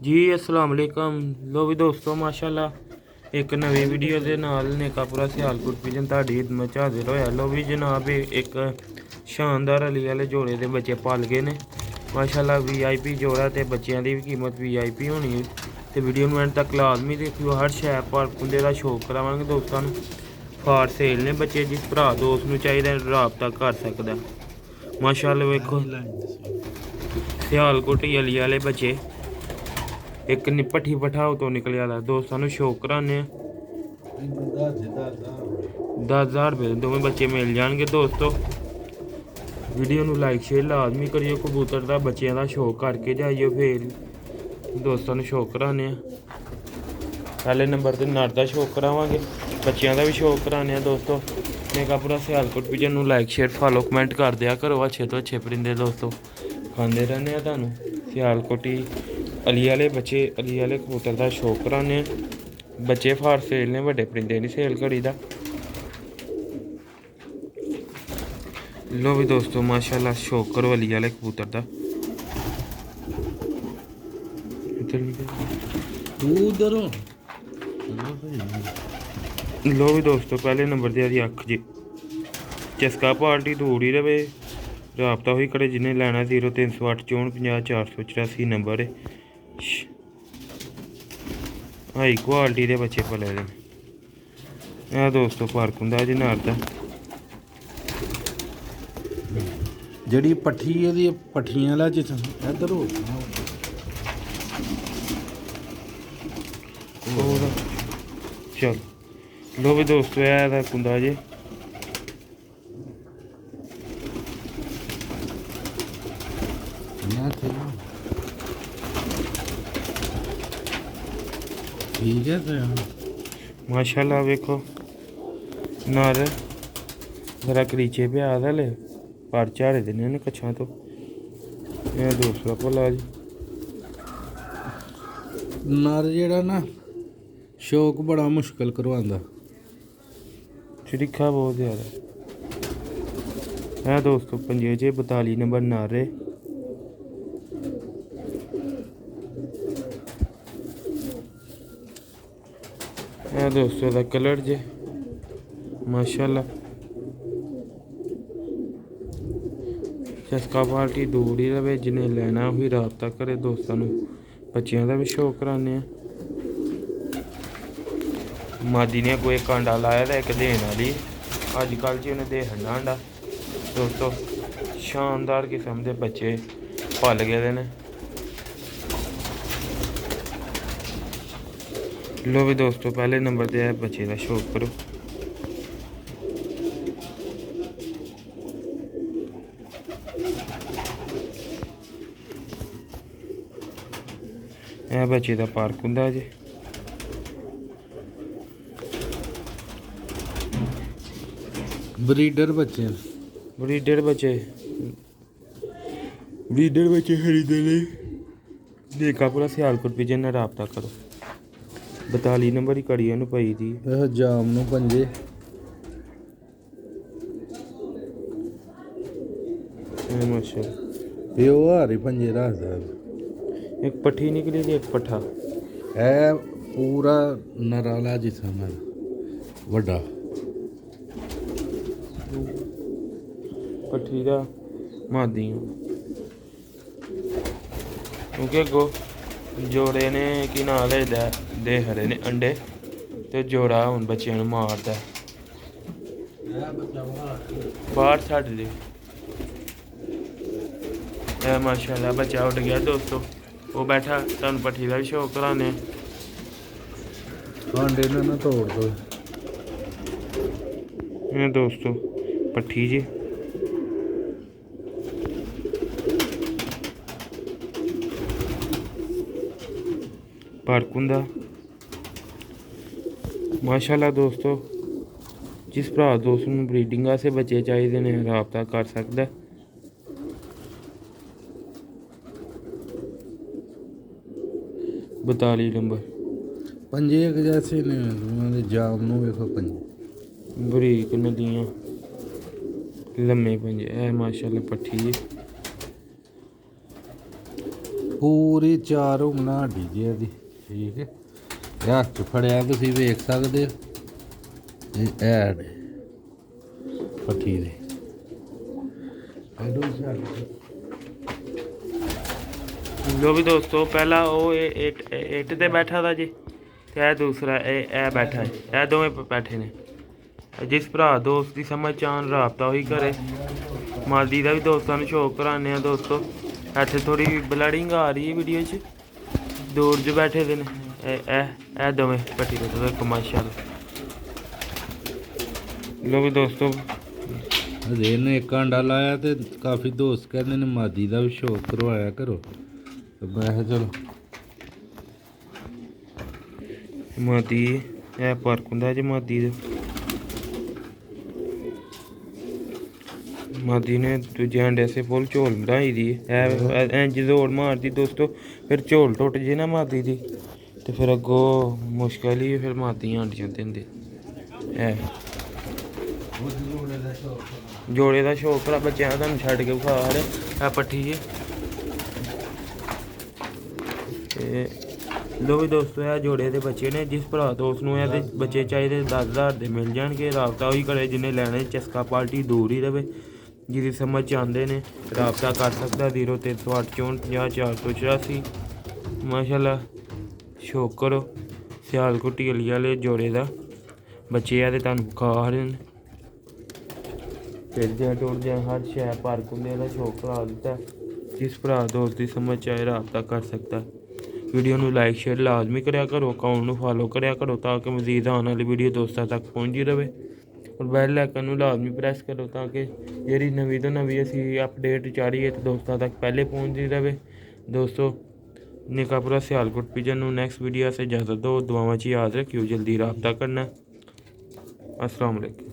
जी अस्सलाम वालेकुम। लो भी दोस्तों माशाल्लाह एक नवी वीडियो के नाल नेकापुरा सियालकोट पिजन तुहाडी खिदमत च हाजिर होया। लो भी जनाब एक शानदार अली वाले जोड़े के बच्चे पल गए ने माशाल्लाह। VIP जोड़ा तो बच्चों की भी कीमत VIP होनी है। तो वीडियो में एंड तक लाजमी देखियो। हर शै पर कुंदे का शौक करावांगे दोस्तों। फार सेल ने बच्चे जिस भरा दोस्त नूं चाहिए राबता कर सकदा। माशाल्लाह वेखो सियालकोट अली वाले बच्चे एक भट्ठी भठाओ तो निकलिया था दोस्तों शौक कराने 10,000 रुपये दोवें बच्चे मिल जाएंगे दोस्तों। वीडियो ਨੂੰ लाइक शेयर लाजमी करियो। कबूतर का बच्चों का शौक करके जाइयो फिर दोस्तों शौक कराने। पहले नंबर पर नर का शौक करावांगे बच्चों का भी शौक कराने दोस्तों। नेकापुरा सियालकोट पिजन ਨੂੰ लाइक शेयर फॉलो कमेंट कर दिया करो। अच्छे तो अच्छे परिंदे दोस्तों खाते रहने तुहानू सियालकोटी अली वाले बच्चे अली वाले कबूतर का शौक कराने। बच्चे फार सेल ने बड़े परिंदे नहीं सेल करी दा। लो भी दोस्तों माशाल्लाह शौक करो अली वाले कबूतर का। लो भी दोस्तों पहले नंबर ते अख जी चस्का पार्टी दूर ही रवे। राबता हुई करे जिन्हें लेना 0308 54 50 484 नंबर है। हाई क्वालिटी के बच्चे पले दे दोस्तों फर्क होंगे जी नार का। जड़ी पट्ठी है पट्ठियां ला जिस इधर हो चल लो भी दोस्तों है कुंदा जी ठीक है तो माशाल्लाह वेखो नर जरा करीचे पे आ ले पर झाड़े देने ने कच्छा तो यह दूसरा भला जी नर जेड़ा ना शौक बड़ा मुश्किल करवांदा शरीखा बहुत ज़्यादा है दोस्तों। पंजे च 42 नंबर नर है। दोस्तों का कलर जे माशाल्लाह चस्का पार्टी दूर ही रवे। जिन्हें लेना हुई राबता करे दोस्तों बच्चों का भी शौक कराने। मादी ने कोई कांडा लाया था एक देन वाली अजकल जी उन्हें दे छड़ना अंडा दोस्तों। शानदार किस्म के बच्चे पल गए ने। लो भी दोस्तों पहले नंबर पे है बच्चे का शौक करो। यह बच्चे का पार्क होंगे जी ब्रीडर बच्चे खरीदने नेकापुरा सियालकोट पिजन राबता करो। 42 नंबर ही कड़ी पई थी जाम नू पंजे माशाल्लाह प्यो हारी पंजे रखदा। एक पट्ठी निकली थी एक पट्ठा है पूरा नराला जिसम वड्डा पट्ठी का मादी क्योंकि अगो जोड़े ने कि ना दे हरे ने अंडे तो जोड़ा हूँ बच्चों मारता बाहर छड़ दे। माशाल्लाह बच्चा उठ गया दोस्तों वो बैठा तुम पट्ठी का भी शौक कराने। अंडे ना तोड़ दो दोस्तों पट्ठी जी पार्क होंगे माशाल्लाह दोस्तों। जिस भरा दोस्त नूं ब्रीडिंग से बच्चे चाहिए ने राबता कर सकता। बताली नंबर पंजे एक जैसे ने जाम नू वेखो पंजे बरीक नदियाँ लम्मे पंजे है माशाल्लाह पट्ठी जी ਪੂਰੀ 4 ਉਂਗਲਾਂ ਹੱਡੀ ਜੀ ਇਹਦੀ, ਠੀਕ ਹੈ। ਇਹ ਹੱਥ 'ਚ ਫੜਿਆ ਤੁਸੀਂ ਵੇਖ ਸਕਦੇ ਹੋ, ਇਹ ਐਡ ਪੱਠੀ ਦੇ ਲੋ ਵੀ ਦੋਸਤੋ, ਪਹਿਲਾਂ ਉਹ ਇੱਟ ਤੇ ਬੈਠਾ ਤਾ ਜੀ, ਤੇ ਇਹ ਦੂਸਰਾ ਇਹ ਬੈਠਾ ਹੈ। ਇਹ ਦੋਵੇਂ ਬੈਠੇ ਨੇ। ਜਿਸ ਭਰਾ ਦੋਸਤ ਦੀ ਸਮਝ ਚਾਹਣ ਰਾਬਤਾ ਉਹੀ ਕਰੇ। ਮਾਦੀ ਦਾ ਵੀ ਦੋਸਤਾਂ ਨੂੰ ਸ਼ੌਕ ਕਰਾਉਂਦੇ ਆ ਦੋਸਤੋ। ਇੱਥੇ ਥੋੜੀ ਬਲਡਿੰਗ ਆ ਰਹੀ ਹੈ ਵੀਡੀਓ 'ਚ, ਦੂਰ 'ਚ ਬੈਠੇ ਦੇ ਨੇ ਇਹ ਦੋਵੇਂ ਪੱਟੀ ਦੇ ਇੱਕ ਮਾਸ਼ਾਅੱਲਾ। ਲੋ ਵੀ ਦੋਸਤੋ, ਹਜੇ ਇਹਨੇ ਇੱਕ ਆਂਡਾ ਲਾਇਆ ਤੇ ਕਾਫੀ ਦੋਸਤ ਕਹਿੰਦੇ ਨੇ ਮਾਦੀ ਦਾ ਵੀ ਸ਼ੌਕ ਕਰਵਾਇਆ ਕਰੋ, ਤੇ ਮੈਂ ਕਿਹਾ ਚਲੋ। ਮਾਦੀ ਇਹ ਫਰਕ ਹੁੰਦਾ ਜੀ ਮਾਦੀ ਦੇ। ਮਾਦੀ ਨੇ ਦੂਜੇ ਅੰਡੇ ਸੇ ਫੁੱਲ ਝੋਲ ਬਣਾਈ ਦੀ ਹੈ। ਇੰਜ ਦੌੜ ਮਾਰਦੀ ਦੋਸਤੋ, ਫਿਰ ਝੋਲ ਟੁੱਟ ਜੇ ਨਾ ਮਾਦੀ ਦੀ, ਤੇ ਫਿਰ ਅੱਗੋਂ ਮੁਸ਼ਕਲ ਹੀ ਫਿਰ ਮਾਦੀਆਂ ਅੰਡੀਆਂ ਦਿੰਦੇ। ਇਹ ਜੋੜੇ ਦਾ ਸ਼ੌਕ ਭਰਾ ਬੱਚਿਆਂ ਦਾ ਤੁਹਾਨੂੰ ਛੱਡ ਕੇ ਵਿਖਾ ਰਿਹਾ। ਇਹ ਪੱਠੀ ਜੀ। ਤੇ ਲੋ ਵੀ ਦੋਸਤੋ, ਇਹ ਜੋੜੇ ਦੇ ਬੱਚੇ ਨੇ। ਜਿਸ ਭਰਾ ਦੋਸਤ ਨੂੰ ਇਹਦੇ ਬੱਚੇ ਚਾਹੀਦੇ 10,000 ਦੇ ਮਿਲ ਜਾਣਗੇ। ਰਾਬਤਾ ਉਹੀ ਕਰੇ ਜਿਹਨੇ ਲੈਣੇ। ਚਸਕਾ ਪਾਲਟੀ ਦੂਰ ਹੀ ਰਵੇ। ਜਿਹਦੀ ਸਮਝ ਚਾਹੁੰਦੇ ਨੇ ਰਾਬਤਾ ਕਰ ਸਕਦਾ 0308 64 484। ਮਾਸ਼ਾਅੱਲਾ ਸ਼ੌਕ ਕਰੋ। ਸਿਆਲਕੋਟ ਢੀਲੀ ਵਾਲੇ ਜੋੜੇ ਦਾ ਬੱਚੇ ਆ ਤੇ ਤੁਹਾਨੂੰ ਵਿਖਾ ਰਹੇ ਨੇ। ਫਿਰ ਜਾਂ ਟੁੱਟ ਜਾਂ ਹਰ ਸ਼ੈ ਪਾਰਕ ਹੁੰਦੇ ਦਾ ਸ਼ੌਕ ਕਰਾ ਦਿੱਤਾ। ਜਿਸ ਭਰਾ ਦੋਸਤ ਦੀ ਸਮਝ ਚਾਹੇ ਰਾਬਤਾ ਕਰ ਸਕਦਾ। ਵੀਡੀਓ ਨੂੰ ਲਾਈਕ ਸ਼ੇਅਰ ਲਾਜ਼ਮੀ ਕਰਿਆ ਕਰੋ। ਅਕਾਊਂਟ ਨੂੰ ਫੋਲੋ ਕਰਿਆ ਕਰੋ ਤਾਂ ਕਿ ਮਜ਼ੀਦ ਆਉਣ ਵਾਲੀ ਵੀਡੀਓ ਦੋਸਤਾਂ ਤੱਕ ਪਹੁੰਚਦੀ ਰਹੇ। ਔਰ ਬੈਲ ਆਈਕਨ ਨੂੰ ਲਾਜ਼ਮੀ ਪ੍ਰੈਸ ਕਰੋ ਤਾਂ ਕਿ ਜਿਹੜੀ ਨਵੀਂ ਤੋਂ ਨਵੀਂ ਅਸੀਂ ਅਪਡੇਟ ਚਾੜੀਏ ਤੇ ਦੋਸਤਾਂ ਤੱਕ ਪਹਿਲੇ ਪਹੁੰਚਦੀ ਰਹੇ। ਦੋਸਤੋ, ਨਿਕਾਪੁਰਾ ਸਿਆਲਕੋਟ ਪਿਜਨ ਨੂੰ नेक्स्ट वीडियो से इजाज़त दो। दुआओं च याद रखियो। जल्दी रब्ता करना। अस्सलाम वालेकुम।